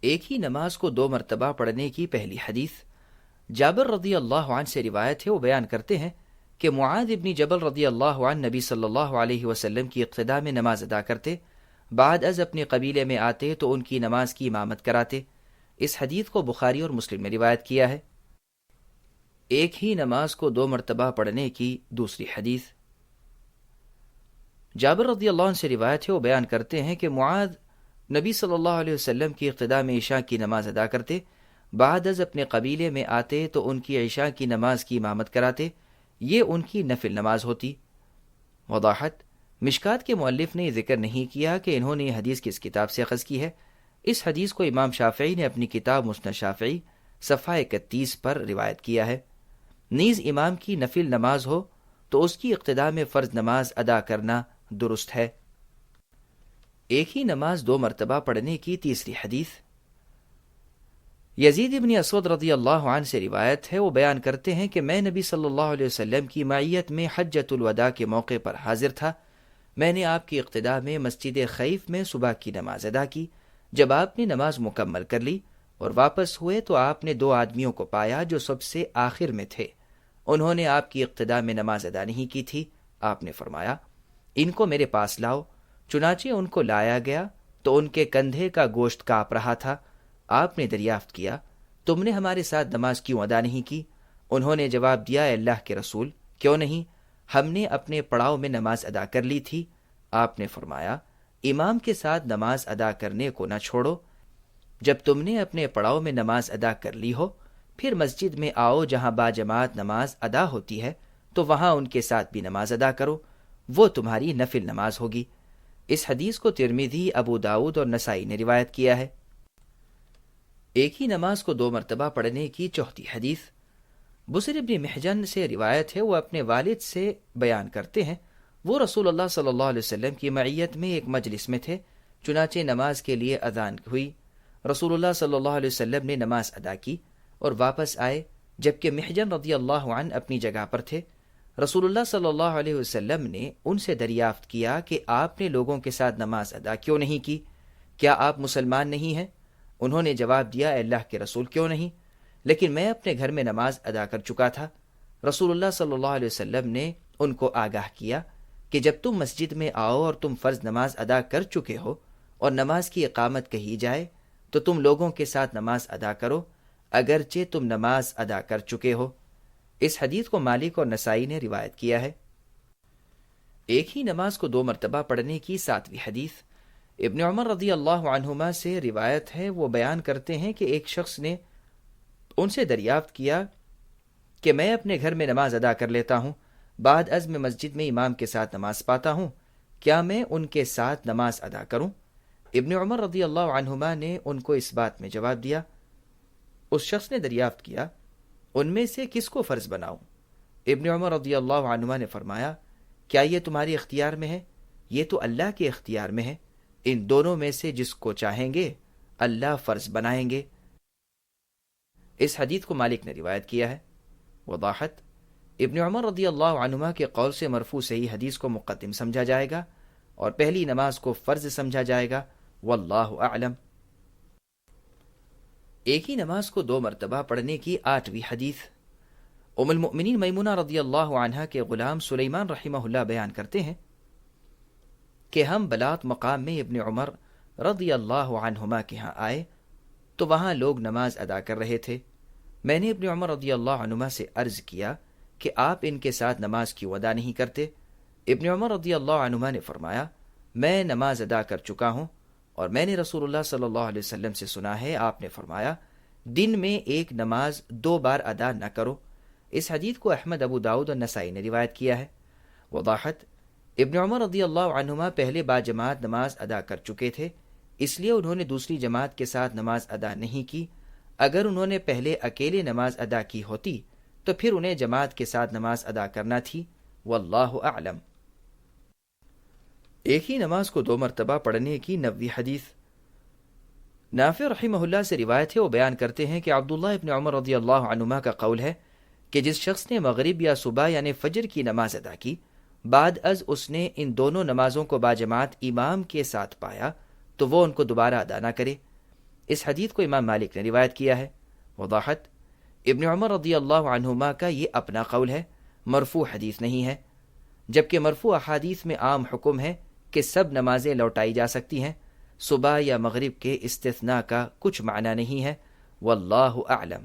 ایک ہی نماز کو 2 مرتبہ پڑھنے کی پہلی حدیث جابر رضی اللہ عنہ سے روایت ہے. وہ بیان کرتے ہیں کہ معاذ ابن جبل رضی اللہ عنہ نبی صلی اللہ علیہ وسلم کی اقتداء میں نماز ادا کرتے، بعد از اپنے قبیلے میں آتے تو ان کی نماز کی امامت کراتے. اس حدیث کو بخاری اور مسلم میں روایت کیا ہے. ایک ہی نماز کو 2 مرتبہ پڑھنے کی دوسری حدیث جابر رضی اللہ عنہ سے روایت ہے. وہ بیان کرتے ہیں کہ معاذ نبی صلی اللہ علیہ وسلم کی اقتداء میں عشاء کی نماز ادا کرتے، بعد از اپنے قبیلے میں آتے تو ان کی عشاء کی نماز کی امامت کراتے. یہ ان کی نفل نماز ہوتی. وضاحت: مشکات کے مؤلف نے یہ ذکر نہیں کیا کہ انہوں نے یہ حدیث کس کتاب سے اخذ کی ہے. اس حدیث کو امام شافعی نے اپنی کتاب مسند شافعی صفحہ 31 پر روایت کیا ہے. نیز امام کی نفل نماز ہو تو اس کی اقتداء میں فرض نماز ادا کرنا درست ہے. ایک ہی نماز 2 مرتبہ پڑھنے کی تیسری حدیث یزید ابن اسود رضی اللہ عنہ سے روایت ہے. وہ بیان کرتے ہیں کہ میں نبی صلی اللہ علیہ وسلم کی معیت میں حجۃ الوداع کے موقع پر حاضر تھا. میں نے آپ کی اقتداء میں مسجد خیف میں صبح کی نماز ادا کی. جب آپ نے نماز مکمل کر لی اور واپس ہوئے تو آپ نے 2 آدمیوں کو پایا جو سب سے آخر میں تھے. انہوں نے آپ کی اقتداء میں نماز ادا نہیں کی تھی. آپ نے فرمایا ان کو میرے پاس لاؤ. چنانچہ ان کو لایا گیا تو ان کے کندھے کا گوشت کانپ رہا تھا. آپ نے دریافت کیا تم نے ہمارے ساتھ نماز کیوں ادا نہیں کی؟ انہوں نے جواب دیا اے اللہ کے رسول کیوں نہیں، ہم نے اپنے پڑاؤ میں نماز ادا کر لی تھی. آپ نے فرمایا امام کے ساتھ نماز ادا کرنے کو نہ چھوڑو. جب تم نے اپنے پڑاؤ میں نماز ادا کر لی ہو پھر مسجد میں آؤ جہاں باجماعت نماز ادا ہوتی ہے تو وہاں ان کے ساتھ بھی نماز ادا کرو، وہ تمہاری نفل نماز ہوگی. اس حدیث کو ترمذی، ابو داؤد اور نسائی نے روایت کیا ہے. ایک ہی نماز کو 2 مرتبہ پڑھنے کی چوتھی حدیث بصر ابن محجن سے روایت ہے. وہ اپنے والد سے بیان کرتے ہیں وہ رسول اللہ صلی اللہ علیہ وسلم کی معیت میں ایک مجلس میں تھے. چنانچہ نماز کے لیے اذان ہوئی. رسول اللہ صلی اللہ علیہ وسلم نے نماز ادا کی اور واپس آئے جبکہ محجن رضی اللہ عنہ اپنی جگہ پر تھے. رسول اللہ صلی اللہ علیہ وسلم نے ان سے دریافت کیا کہ آپ نے لوگوں کے ساتھ نماز ادا کیوں نہیں کی؟ کیا آپ مسلمان نہیں ہیں؟ انہوں نے جواب دیا اے اللہ کے رسول کیوں نہیں، لیکن میں اپنے گھر میں نماز ادا کر چکا تھا. رسول اللہ صلی اللہ علیہ وسلم نے ان کو آگاہ کیا کہ جب تم مسجد میں آؤ اور تم فرض نماز ادا کر چکے ہو اور نماز کی اقامت کہی جائے تو تم لوگوں کے ساتھ نماز ادا کرو اگرچہ تم نماز ادا کر چکے ہو. اس حدیث کو مالک اور نسائی نے روایت کیا ہے. ایک ہی نماز کو 2 مرتبہ پڑھنے کی 7ویں حدیث ابن عمر رضی اللہ عنہما سے روایت ہے. وہ بیان کرتے ہیں کہ ایک شخص نے ان سے دریافت کیا کہ میں اپنے گھر میں نماز ادا کر لیتا ہوں، بعد از میں مسجد میں امام کے ساتھ نماز پاتا ہوں، کیا میں ان کے ساتھ نماز ادا کروں؟ ابن عمر رضی اللہ عنہما نے ان کو اس بات میں جواب دیا. اس شخص نے دریافت کیا ان میں سے کس کو فرض بناؤں؟ ابن عمر رضی اللہ عنہما نے فرمایا کیا یہ تمہارے اختیار میں ہے؟ یہ تو اللہ کے اختیار میں ہے. ان دونوں میں سے جس کو چاہیں گے اللہ فرض بنائیں گے. اس حدیث کو مالک نے روایت کیا ہے. وضاحت: ابن عمر رضی اللہ عنہما کے قول سے مرفوع صحیح حدیث کو مقدم سمجھا جائے گا اور پہلی نماز کو فرض سمجھا جائے گا. واللہ اعلم. ایک ہی نماز کو 2 مرتبہ پڑھنے کی 8ویں حدیث ام المؤمنین میمونہ رضی اللہ عنہا کے غلام سلیمان رحمہ اللہ بیان کرتے ہیں کہ ہم بلاط مقام میں ابن عمر رضی اللہ عنہما کے ہاں آئے تو وہاں لوگ نماز ادا کر رہے تھے. میں نے ابن عمر رضی اللہ عنہما سے عرض کیا کہ آپ ان کے ساتھ نماز کیوں ادا نہیں کرتے؟ ابن عمر رضی اللہ عنہما نے فرمایا میں نماز ادا کر چکا ہوں اور میں نے رسول اللہ صلی اللہ علیہ وسلم سے سنا ہے آپ نے فرمایا دن میں ایک نماز 2 بار ادا نہ کرو. اس حدیث کو احمد، ابو داؤد اور نسائی نے روایت کیا ہے. وضاحت: ابن عمر رضی اللہ عنہما پہلے باجماعت نماز ادا کر چکے تھے اس لیے انہوں نے دوسری جماعت کے ساتھ نماز ادا نہیں کی. اگر انہوں نے پہلے اکیلے نماز ادا کی ہوتی تو پھر انہیں جماعت کے ساتھ نماز ادا کرنا تھی. واللہ اعلم. ایک ہی نماز کو 2 مرتبہ پڑھنے کی 9ویں حدیث نافع رحمہ اللہ سے روایت ہے. وہ بیان کرتے ہیں کہ عبداللہ ابن عمر رضی اللہ عنہما کا قول ہے کہ جس شخص نے مغرب یا صبح یعنی فجر کی نماز ادا کی بعد از اس نے ان دونوں نمازوں کو باجماعت امام کے ساتھ پایا تو وہ ان کو دوبارہ ادا نہ کرے. اس حدیث کو امام مالک نے روایت کیا ہے۔ وضاحت: ابن عمر رضی اللہ عنہما کا یہ اپنا قول ہے، مرفوع حدیث نہیں ہے، جبکہ مرفوع احادیث میں عام حکم ہے کہ سب نمازیں لوٹائی جا سکتی ہیں، صبح یا مغرب کے استثناء کا کچھ معنی نہیں ہے۔ واللہ اعلم۔